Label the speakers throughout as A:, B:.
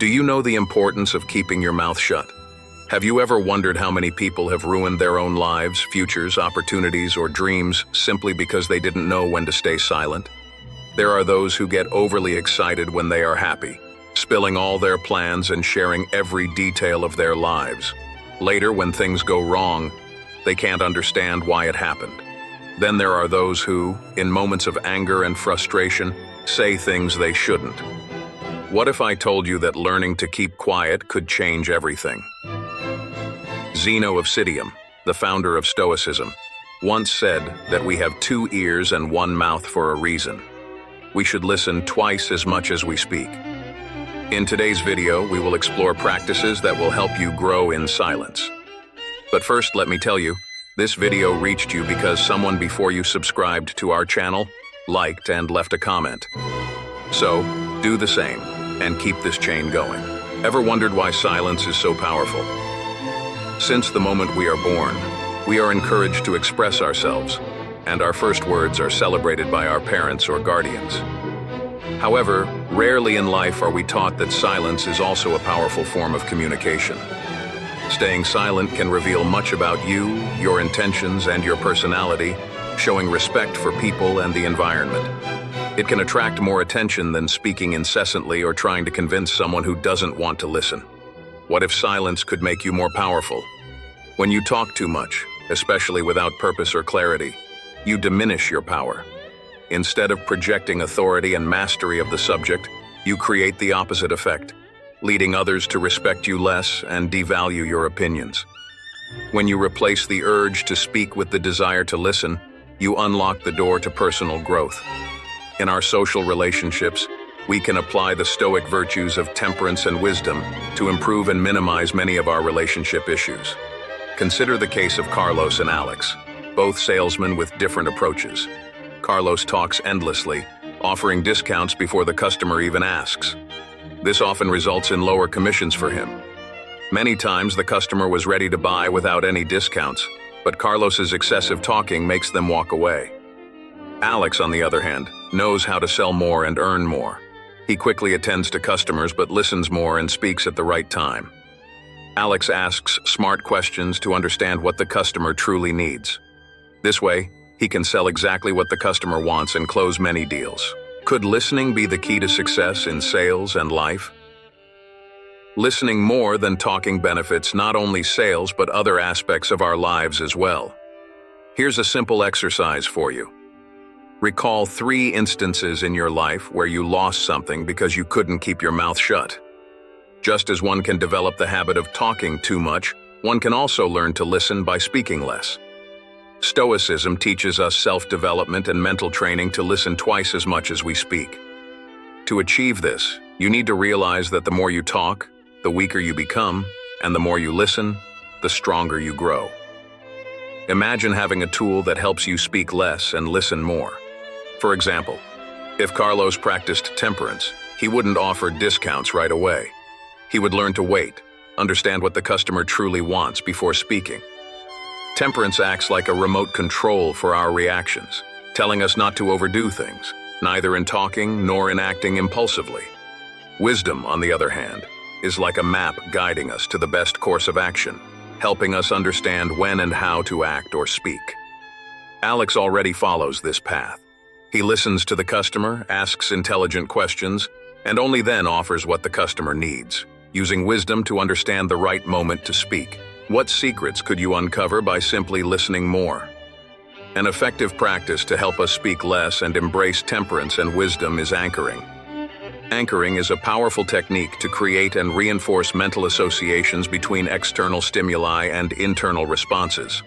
A: Do you know the importance of keeping your mouth shut? Have you ever wondered how many people have ruined their own lives, futures, opportunities, or dreams simply because they didn't know when to stay silent? There are those who get overly excited when they are happy, spilling all their plans and sharing every detail of their lives. Later, when things go wrong, they can't understand why it happened. Then there are those who, in moments of anger and frustration, say things they shouldn't. What if I told you that learning to keep quiet could change everything? Zeno of Citium, the founder of Stoicism, once said that we have 2 ears and 1 mouth for a reason. We should listen twice as much as we speak. In today's video, we will explore practices that will help you grow in silence. But first, let me tell you, this video reached you because someone before you subscribed to our channel, liked, and left a comment. So, do the same, and keep this chain going. Ever wondered why silence is so powerful? Since the moment we are born, we are encouraged to express ourselves, and our first words are celebrated by our parents or guardians. However, rarely in life are we taught that silence is also a powerful form of communication. Staying silent can reveal much about you, your intentions, and your personality, showing respect for people and the environment. It can attract more attention than speaking incessantly or trying to convince someone who doesn't want to listen. What if silence could make you more powerful? When you talk too much, especially without purpose or clarity, you diminish your power. Instead of projecting authority and mastery of the subject, you create the opposite effect, leading others to respect you less and devalue your opinions. When you replace the urge to speak with the desire to listen, you unlock the door to personal growth. In our social relationships, we can apply the Stoic virtues of temperance and wisdom to improve and minimize many of our relationship issues. Consider the case of Carlos and Alex, both salesmen with different approaches. Carlos talks endlessly, offering discounts before the customer even asks. This often results in lower commissions for him. Many times the customer was ready to buy without any discounts, but Carlos's excessive talking makes them walk away. Alex, on the other hand, knows how to sell more and earn more. He quickly attends to customers but listens more and speaks at the right time. Alex asks smart questions to understand what the customer truly needs. This way, he can sell exactly what the customer wants and close many deals. Could listening be the key to success in sales and life? Listening more than talking benefits not only sales but other aspects of our lives as well. Here's a simple exercise for you. Recall 3 instances in your life where you lost something because you couldn't keep your mouth shut. Just as one can develop the habit of talking too much, one can also learn to listen by speaking less. Stoicism teaches us self-development and mental training to listen twice as much as we speak. To achieve this, you need to realize that the more you talk, the weaker you become, and the more you listen, the stronger you grow. Imagine having a tool that helps you speak less and listen more. For example, if Carlos practiced temperance, he wouldn't offer discounts right away. He would learn to wait, understand what the customer truly wants before speaking. Temperance acts like a remote control for our reactions, telling us not to overdo things, neither in talking nor in acting impulsively. Wisdom, on the other hand, is like a map guiding us to the best course of action, helping us understand when and how to act or speak. Alex already follows this path. He listens to the customer, asks intelligent questions, and only then offers what the customer needs, using wisdom to understand the right moment to speak. What secrets could you uncover by simply listening more? An effective practice to help us speak less and embrace temperance and wisdom is anchoring. Anchoring is a powerful technique to create and reinforce mental associations between external stimuli and internal responses.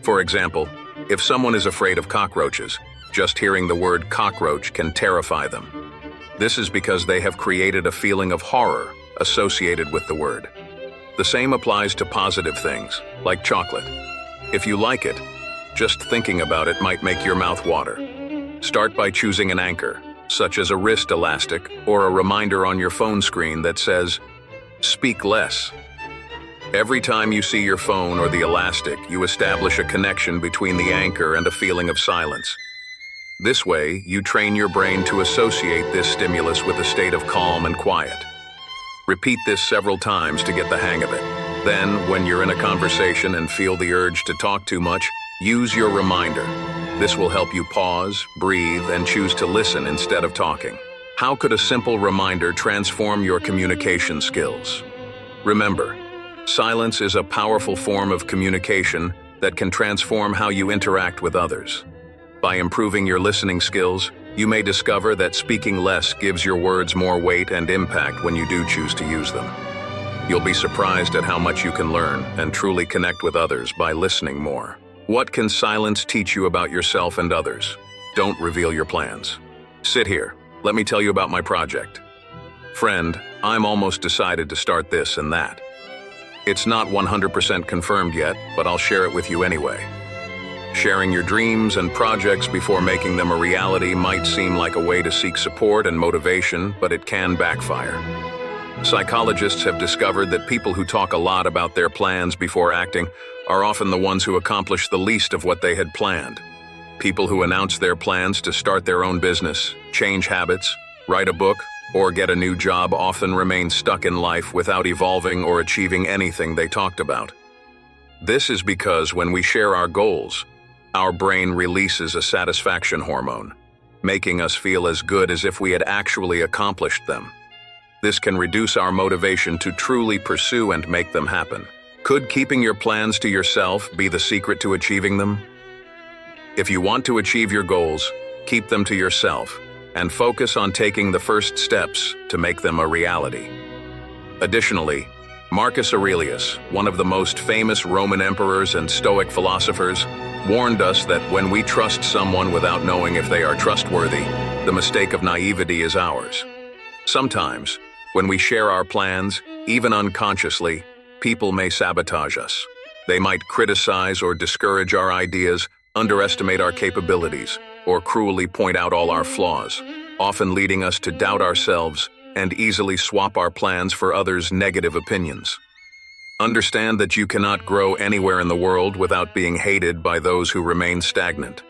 A: For example, if someone is afraid of cockroaches, just hearing the word cockroach can terrify them. This is because they have created a feeling of horror associated with the word. The same applies to positive things, like chocolate. If you like it, just thinking about it might make your mouth water. Start by choosing an anchor, such as a wrist elastic or a reminder on your phone screen that says, "Speak less." Every time you see your phone or the elastic, you establish a connection between the anchor and a feeling of silence. This way, you train your brain to associate this stimulus with a state of calm and quiet. Repeat this several times to get the hang of it. Then, when you're in a conversation and feel the urge to talk too much, use your reminder. This will help you pause, breathe, and choose to listen instead of talking. How could a simple reminder transform your communication skills? Remember, silence is a powerful form of communication that can transform how you interact with others. By improving your listening skills, you may discover that speaking less gives your words more weight and impact when you do choose to use them. You'll be surprised at how much you can learn and truly connect with others by listening more. What can silence teach you about yourself and others? Don't reveal your plans. Sit here. Let me tell you about my project. Friend, I'm almost decided to start this and that. It's not 100% confirmed yet, but I'll share it with you anyway. Sharing your dreams and projects before making them a reality might seem like a way to seek support and motivation, but it can backfire. Psychologists have discovered that people who talk a lot about their plans before acting are often the ones who accomplish the least of what they had planned. People who announce their plans to start their own business, change habits, write a book, or get a new job often remain stuck in life without evolving or achieving anything they talked about. This is because when we share our goals, our brain releases a satisfaction hormone, making us feel as good as if we had actually accomplished them. This can reduce our motivation to truly pursue and make them happen. Could keeping your plans to yourself be the secret to achieving them? If you want to achieve your goals, keep them to yourself and focus on taking the first steps to make them a reality. Additionally, Marcus Aurelius, one of the most famous Roman emperors and Stoic philosophers, warned us that when we trust someone without knowing if they are trustworthy, the mistake of naivety is ours. Sometimes, when we share our plans, even unconsciously, people may sabotage us. They might criticize or discourage our ideas, underestimate our capabilities, or cruelly point out all our flaws, often leading us to doubt ourselves and easily swap our plans for others' negative opinions. Understand that you cannot grow anywhere in the world without being hated by those who remain stagnant.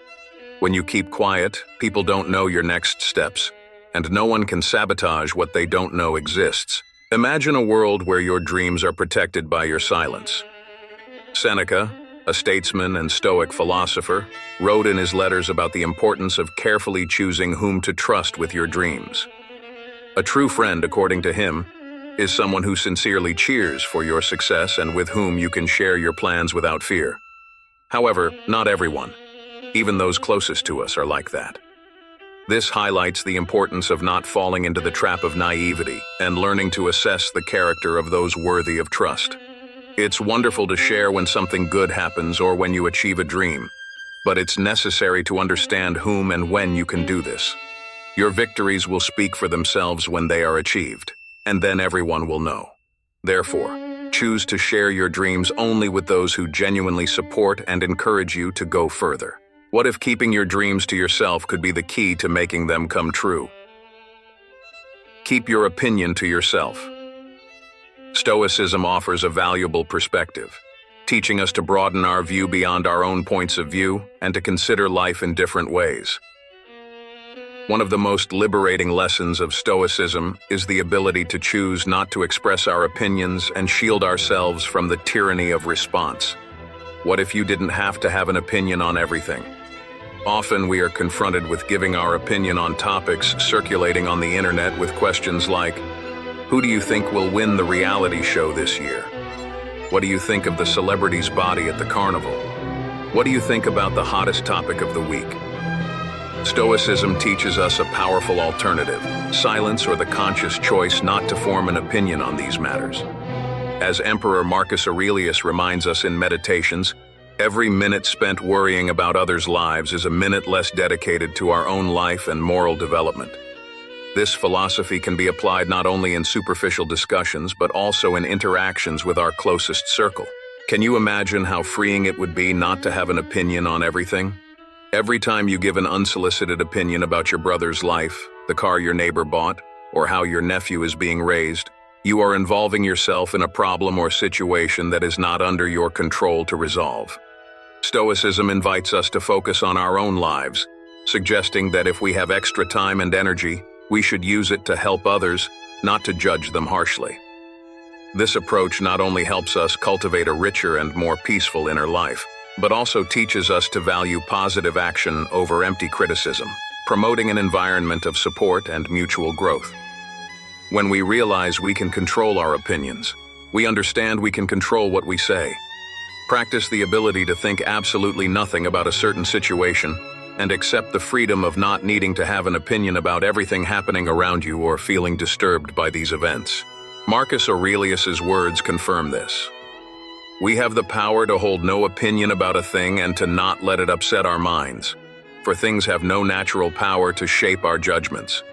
A: When you keep quiet, people don't know your next steps, and no one can sabotage what they don't know exists. Imagine a world where your dreams are protected by your silence. Seneca, a statesman and Stoic philosopher, wrote in his letters about the importance of carefully choosing whom to trust with your dreams. A true friend, according to him, is someone who sincerely cheers for your success and with whom you can share your plans without fear. However, not everyone, even those closest to us, are like that. This highlights the importance of not falling into the trap of naivety and learning to assess the character of those worthy of trust. It's wonderful to share when something good happens or when you achieve a dream, but it's necessary to understand whom and when you can do this. Your victories will speak for themselves when they are achieved, and then everyone will know. Therefore, choose to share your dreams only with those who genuinely support and encourage you to go further. What if keeping your dreams to yourself could be the key to making them come true? Keep your opinion to yourself. Stoicism offers a valuable perspective, teaching us to broaden our view beyond our own points of view and to consider life in different ways. One of the most liberating lessons of Stoicism is the ability to choose not to express our opinions and shield ourselves from the tyranny of response. What if you didn't have to have an opinion on everything? Often we are confronted with giving our opinion on topics circulating on the internet with questions like, who do you think will win the reality show this year? What do you think of the celebrity's body at the carnival? What do you think about the hottest topic of the week? Stoicism teaches us a powerful alternative, silence or the conscious choice not to form an opinion on these matters. As Emperor Marcus Aurelius reminds us in Meditations, every minute spent worrying about others' lives is a minute less dedicated to our own life and moral development. This philosophy can be applied not only in superficial discussions but also in interactions with our closest circle. Can you imagine how freeing it would be not to have an opinion on everything? Every time you give an unsolicited opinion about your brother's life, the car your neighbor bought, or how your nephew is being raised, you are involving yourself in a problem or situation that is not under your control to resolve. Stoicism invites us to focus on our own lives, suggesting that if we have extra time and energy, we should use it to help others, not to judge them harshly. This approach not only helps us cultivate a richer and more peaceful inner life, but also teaches us to value positive action over empty criticism, promoting an environment of support and mutual growth. When we realize we can control our opinions, we understand we can control what we say. Practice the ability to think absolutely nothing about a certain situation and accept the freedom of not needing to have an opinion about everything happening around you or feeling disturbed by these events. Marcus Aurelius's words confirm this. We have the power to hold no opinion about a thing and to not let it upset our minds, for things have no natural power to shape our judgments.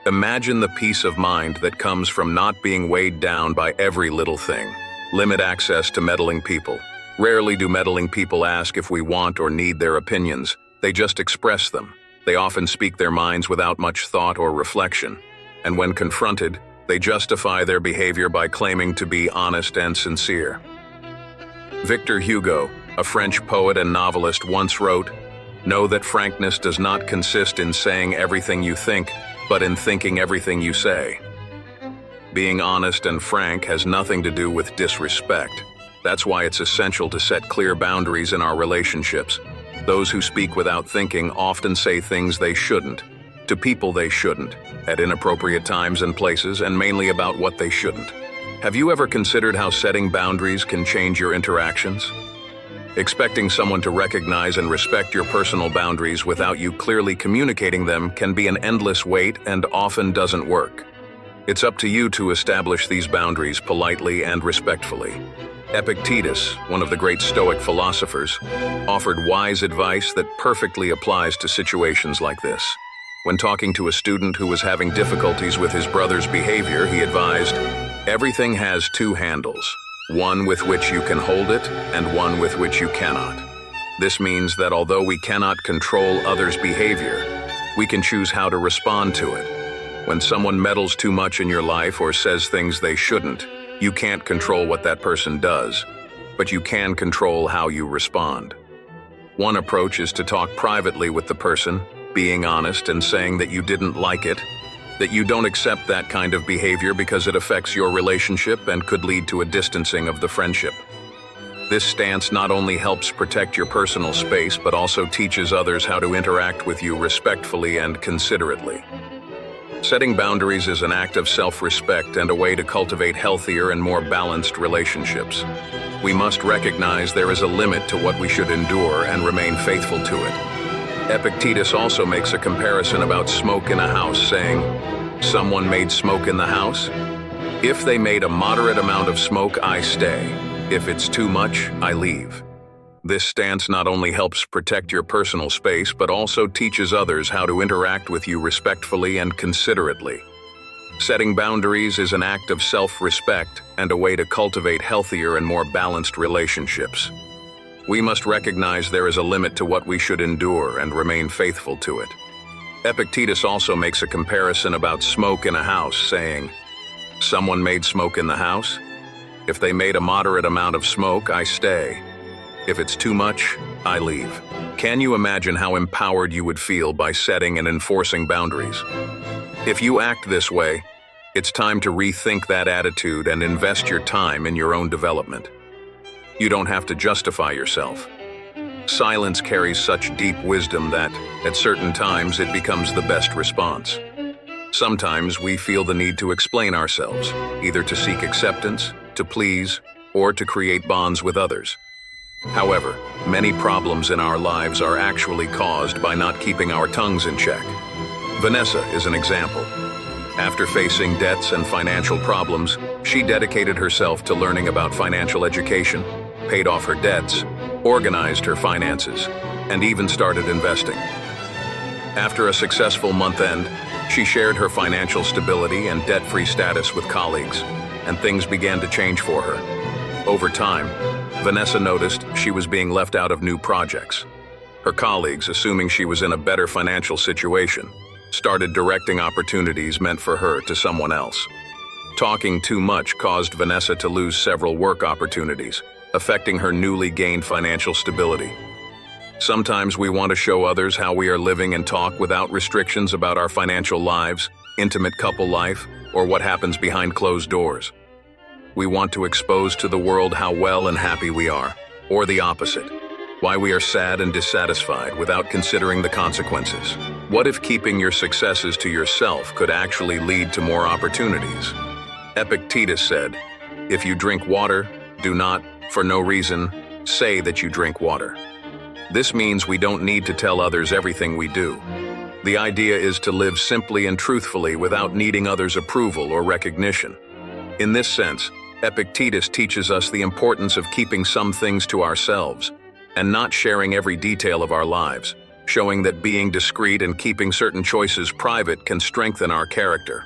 A: Imagine the peace of mind that comes from not being weighed down by every little thing. Limit access to meddling people. Rarely do meddling people ask if we want or need their opinions. They just express them. They often speak their minds without much thought or reflection. And when confronted, they justify their behavior by claiming to be honest and sincere. Victor Hugo, a French poet and novelist, once wrote, "Know that frankness does not consist in saying everything you think, but in thinking everything you say." Being honest and frank has nothing to do with disrespect. That's why it's essential to set clear boundaries in our relationships. Those who speak without thinking often say things they shouldn't, to people they shouldn't, at inappropriate times and places, and mainly about what they shouldn't. Have you ever considered how setting boundaries can change your interactions? Expecting someone to recognize and respect your personal boundaries without you clearly communicating them can be an endless wait and often doesn't work. It's up to you to establish these boundaries politely and respectfully. Epictetus, one of the great Stoic philosophers, offered wise advice that perfectly applies to situations like this. When talking to a student who was having difficulties with his brother's behavior, he advised, "Everything has two handles, one with which you can hold it and one with which you cannot." This means that although we cannot control others' behavior, we can choose how to respond to it. When someone meddles too much in your life or says things they shouldn't, you can't control what that person does, but you can control how you respond. One approach is to talk privately with the person, being honest and saying that you didn't like it, that you don't accept that kind of behavior because it affects your relationship and could lead to a distancing of the friendship. This stance not only helps protect your personal space, but also teaches others how to interact with you respectfully and considerately. Setting boundaries is an act of self-respect and a way to cultivate healthier and more balanced relationships. We must recognize there is a limit to what we should endure and remain faithful to it. Epictetus also makes a comparison about smoke in a house, saying, "Someone made smoke in the house? If they made a moderate amount of smoke, I stay. If it's too much, I leave." This stance not only helps protect your personal space, but also teaches others how to interact with you respectfully and considerately. Setting boundaries is an act of self-respect and a way to cultivate healthier and more balanced relationships. We must recognize there is a limit to what we should endure and remain faithful to it. Epictetus also makes a comparison about smoke in a house, saying, "Someone made smoke in the house? If they made a moderate amount of smoke, I stay. If it's too much, I leave." Can you imagine how empowered you would feel by setting and enforcing boundaries? If you act this way, it's time to rethink that attitude and invest your time in your own development. You don't have to justify yourself. Silence carries such deep wisdom that, at certain times, it becomes the best response. Sometimes we feel the need to explain ourselves, either to seek acceptance, to please, or to create bonds with others. However, many problems in our lives are actually caused by not keeping our tongues in check. Vanessa is an example. After facing debts and financial problems, she dedicated herself to learning about financial education, paid off her debts, organized her finances, and even started investing. After a successful month-end, she shared her financial stability and debt-free status with colleagues, and things began to change for her. Over time, Vanessa noticed she was being left out of new projects. Her colleagues, assuming she was in a better financial situation, started directing opportunities meant for her to someone else. Talking too much caused Vanessa to lose several work opportunities, affecting her newly gained financial stability. Sometimes we want to show others how we are living and talk without restrictions about our financial lives, intimate couple life, or what happens behind closed doors. We want to expose to the world how well and happy we are, or the opposite, why we are sad and dissatisfied without considering the consequences. What if keeping your successes to yourself could actually lead to more opportunities? Epictetus said, "If you drink water, do not, for no reason, say that you drink water." This means we don't need to tell others everything we do. The idea is to live simply and truthfully without needing others' approval or recognition. In this sense, Epictetus teaches us the importance of keeping some things to ourselves and not sharing every detail of our lives, showing that being discreet and keeping certain choices private can strengthen our character.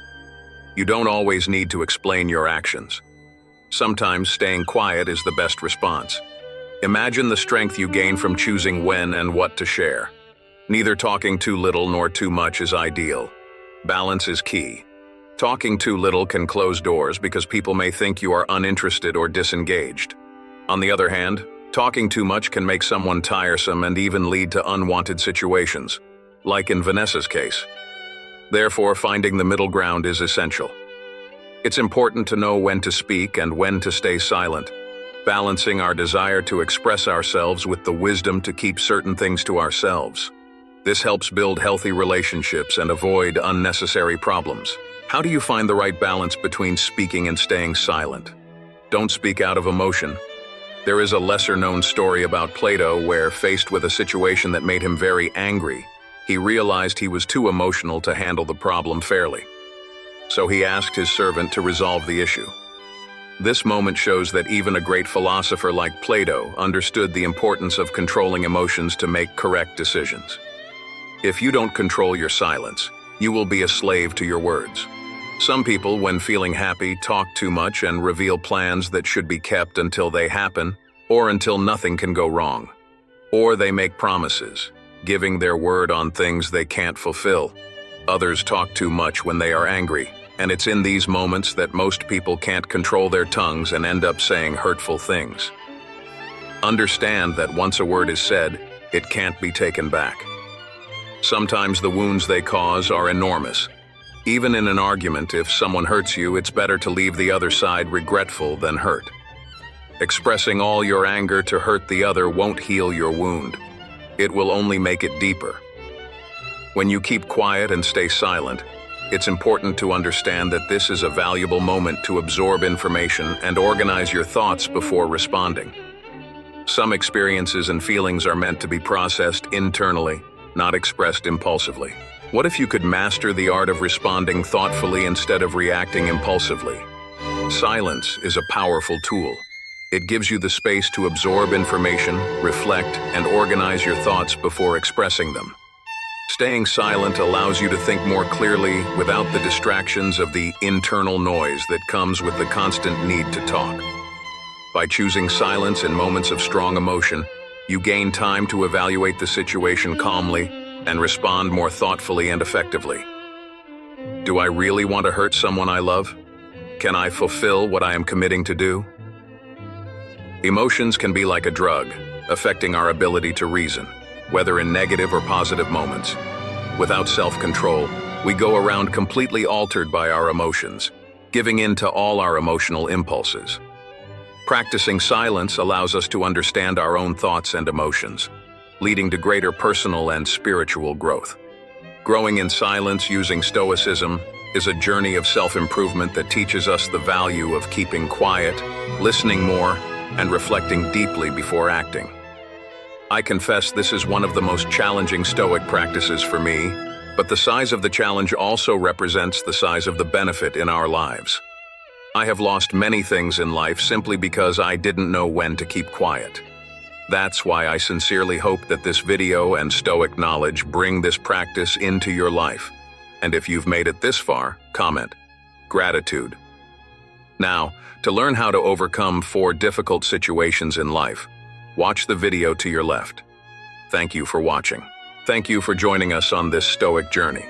A: You don't always need to explain your actions. Sometimes staying quiet is the best response. Imagine the strength you gain from choosing when and what to share. Neither talking too little nor too much is ideal. Balance is key. Talking too little can close doors because people may think you are uninterested or disengaged. On the other hand, talking too much can make someone tiresome and even lead to unwanted situations, like in Vanessa's case. Therefore, finding the middle ground is essential. It's important to know when to speak and when to stay silent, balancing our desire to express ourselves with the wisdom to keep certain things to ourselves. This helps build healthy relationships and avoid unnecessary problems. How do you find the right balance between speaking and staying silent? Don't speak out of emotion. There is a lesser-known story about Plato where, faced with a situation that made him very angry, he realized he was too emotional to handle the problem fairly. So he asked his servant to resolve the issue. This moment shows that even a great philosopher like Plato understood the importance of controlling emotions to make correct decisions. If you don't control your silence, you will be a slave to your words. Some people, when feeling happy, talk too much and reveal plans that should be kept until they happen, or until nothing can go wrong. Or they make promises, giving their word on things they can't fulfill. Others talk too much when they are angry, and it's in these moments that most people can't control their tongues and end up saying hurtful things. Understand that once a word is said, it can't be taken back. Sometimes the wounds they cause are enormous. Even in an argument, if someone hurts you, it's better to leave the other side regretful than hurt. Expressing all your anger to hurt the other won't heal your wound. It will only make it deeper. When you keep quiet and stay silent, it's important to understand that this is a valuable moment to absorb information and organize your thoughts before responding. Some experiences and feelings are meant to be processed internally, not expressed impulsively. What if you could master the art of responding thoughtfully instead of reacting impulsively? Silence is a powerful tool. It gives you the space to absorb information, reflect, and organize your thoughts before expressing them. Staying silent allows you to think more clearly without the distractions of the internal noise that comes with the constant need to talk. By choosing silence in moments of strong emotion, you gain time to evaluate the situation calmly and respond more thoughtfully and effectively. Do I really want to hurt someone I love? Can I fulfill what I am committing to do? Emotions can be like a drug, affecting our ability to reason, whether in negative or positive moments. Without self-control, we go around completely altered by our emotions, giving in to all our emotional impulses. Practicing silence allows us to understand our own thoughts and emotions, leading to greater personal and spiritual growth. Growing in silence using Stoicism is a journey of self-improvement that teaches us the value of keeping quiet, listening more, and reflecting deeply before acting. I confess this is one of the most challenging Stoic practices for me, but the size of the challenge also represents the size of the benefit in our lives. I have lost many things in life simply because I didn't know when to keep quiet. That's why I sincerely hope that this video and Stoic knowledge bring this practice into your life. And if you've made it this far, comment. Gratitude. Now, to learn how to overcome 4 difficult situations in life, watch the video to your left. Thank you for watching. Thank you for joining us on this Stoic journey.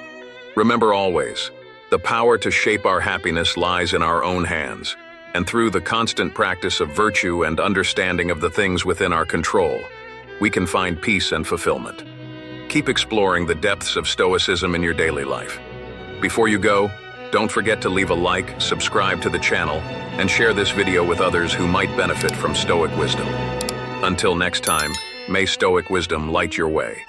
A: Remember always, the power to shape our happiness lies in our own hands, and through the constant practice of virtue and understanding of the things within our control, we can find peace and fulfillment. Keep exploring the depths of Stoicism in your daily life. Before you go, Don't forget to leave a like, subscribe to the channel, and share this video with others who might benefit from Stoic wisdom. Until next time, may Stoic wisdom light your way.